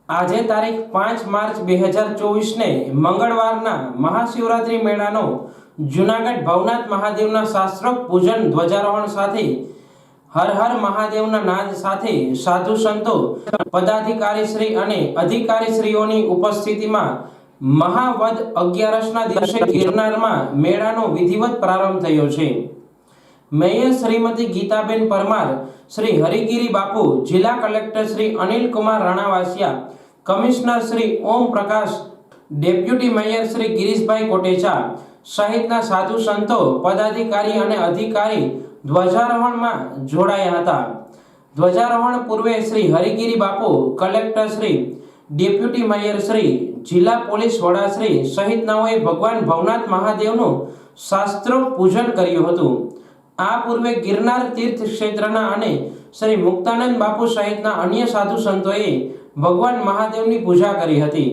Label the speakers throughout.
Speaker 1: આજે તારીખ 5 માર્ચ 2024 ને મંગળવારના મહાશિવરાત્રી મેળાનો જૂનાગઢ ભવનાથ મહાદેવના શાસ્ત્રોક્ત પૂજન ધ્વજારોહણ સાથે હર હર મહાદેવના નાદ સાથે સાધુ સંતો પદાધિકારીશ્રી અને અધિકારીશ્રીઓની ઉપસ્થિતિમાં મહાવદ 11ના દિવસે ગિરનારમાં મેળાનો વિધિવત પ્રારંભ થયો છે। મેયર શ્રીમતી ગીતાબેન પરમાર, श्री हरिगिरी बापू, जिला collector Shri Anil Kumar Ranavasiya, commissioner Shri Om Prakash, deputy mayor Shri Girish भाई कोटेचा सहितना साधु संतो पदाधिकारी अने अधिकारी ध्वजारोहण में जोड़ाया हता। ध्वजारोहण पूर्वे Shri Harigiri Bapu, collector Shri, deputy mayor Shri, जिला पोलीस वड़ा श्री सहितनाओए भगवान भवनाथ महादेवનું શાસ્ત્રોક્ત પૂજન કર્યું હતું। आ पूर्वे गिरनार तीर्थ क्षेत्रना अने श्री मुक्तानंद बापू सहितना अन्य साधु संतोए भगवान महादेवनी पूजा करी हती।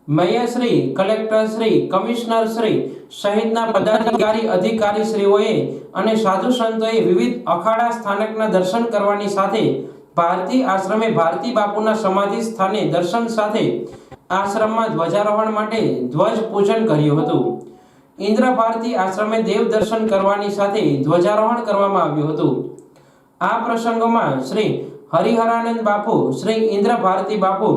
Speaker 1: Mayor Shri, collector Shri, commissioner Shri सहितना पदाधिकारी अधिकारी श्रीओए अने साधु संतोए विविध अखाड़ा स्थानकना दर्शन करवानी साथे भारती आश्रमे भारती बापूना समाधि स्थाने दर्शन साथे आश्रममां ध्वजारोहण माटे ध्वज पूजन कर्युं हतुं। इंद्र भारती आश्रमे देव दर्शन करवानी साथे ध्वजारोहण करवामां आव्युं हतुं। आ प्रसंगमां श्री हरिहरानंद बापू, श्री इंद्र भारती बापू,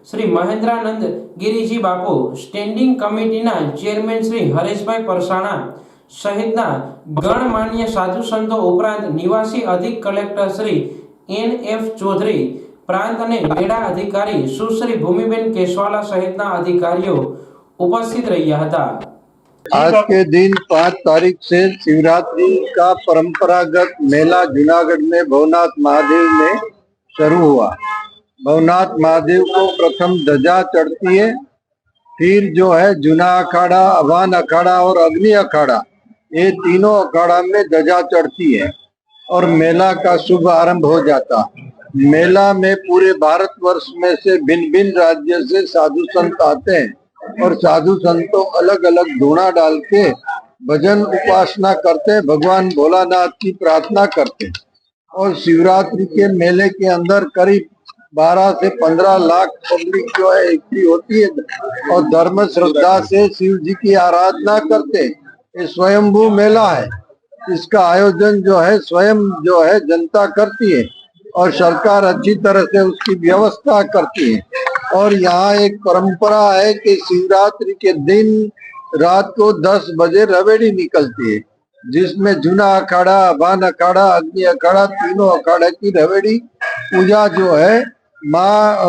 Speaker 1: श्री महेंद्रानंद गिरीजी बापू, स्टेन्डिंग कमिटीना चेरमेन श्री हरेशभाई परसाणा सहितना गणमान्य साधु संतो उपरांत निवासी अधिक कलेक्टर श्री NF चौधरी, प्रांत अने मेळा अधिकारी सुश्री भूमिबेन केशवाला सहितना अधिकारीओ उपस्थित रह्या हता।
Speaker 2: आज के दिन 5 तारीख से शिवरात्रि का परंपरागत मेला जूनागढ़ में भवनाथ महादेव में शुरू हुआ। भवनाथ महादेव को प्रथम ध्वजा चढ़ती है, फिर जो है जूना अखाड़ा, अभान अखाड़ा और अग्नि अखाड़ा, ये तीनों अखाड़ा में ध्वजा चढ़ती है और मेला का शुभ आरंभ हो जाता। मेला में पूरे भारतवर्ष में से भिन्न भिन्न राज्य से साधु संत आते हैं और साधु संतों अलग अलग धूना डाल के भजन उपासना करते हैं, भगवान भोलानाथ की प्रार्थना करते हैं। और शिवरात्रि के मेले के अंदर करीब 12 से 15 लाख पब्लिक जो है इकट्ठी होती है और धर्म श्रद्धा से शिव जी की आराधना करते हैं। ये स्वयंभू मेला है, इसका आयोजन जो है स्वयं जो है जनता करती है और सरकार अच्छी तरह से उसकी व्यवस्था करती है। और यहाँ एक परंपरा है कि शिवरात्रि के दिन रात को 10 बजे रवेड़ी निकलती है, जिसमें जूना अखाड़ा, अभान अखाड़ा, अग्नि अखाड़ा, तीनों अखाड़ा की रवेड़ी पूजा जो है माँ,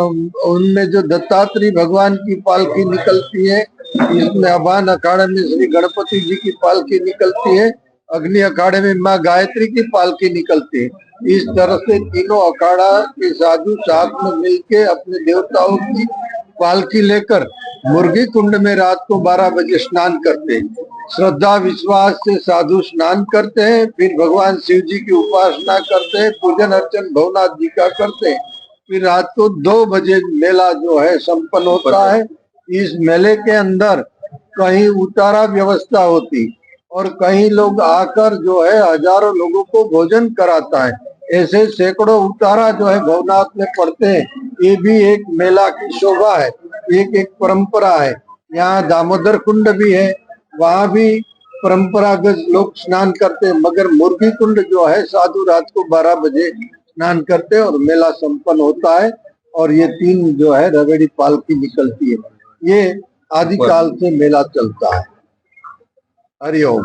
Speaker 2: उनमें जो दत्तात्रेय भगवान की पालकी निकलती है, इसमें अभान अखाड़े में श्री गणपति जी की पालकी निकलती है, अग्नि अखाड़े में माँ गायत्री की पालकी निकलती है। इस तरह से तीनों अखाड़ा के साधु साथ में मिलके अपने देवताओं की पालकी लेकर मुर्गी कुंड में रात को 12 बजे स्नान करते हैं। श्रद्धा विश्वास से साधु स्नान करते हैं, फिर भगवान शिव जी की उपासना करते हैं, पूजन अर्चन भवनाथ जी का करते हैं, फिर रात को 2 बजे मेला जो है संपन्न होता है। इस मेले के अंदर कहीं उतारा व्यवस्था होती और कई लोग आकर जो है हजारों लोगों को भोजन कराता है। ऐसे सैकड़ों उतारा जो है भवनाथ में पड़ते हैं। ये भी एक मेला की शोभा है, एक परंपरा है। यहाँ दामोदर कुंड भी है, वहाँ भी परंपरागत लोग स्नान करते हैं, मगर मुर्गी कुंड जो है साधु रात को 12 बजे स्नान करते हैं और मेला संपन्न होता है। और ये 3 जो है रवेड़ी पालकी निकलती है। ये आदिकाल से मेला चलता है। हरिओम।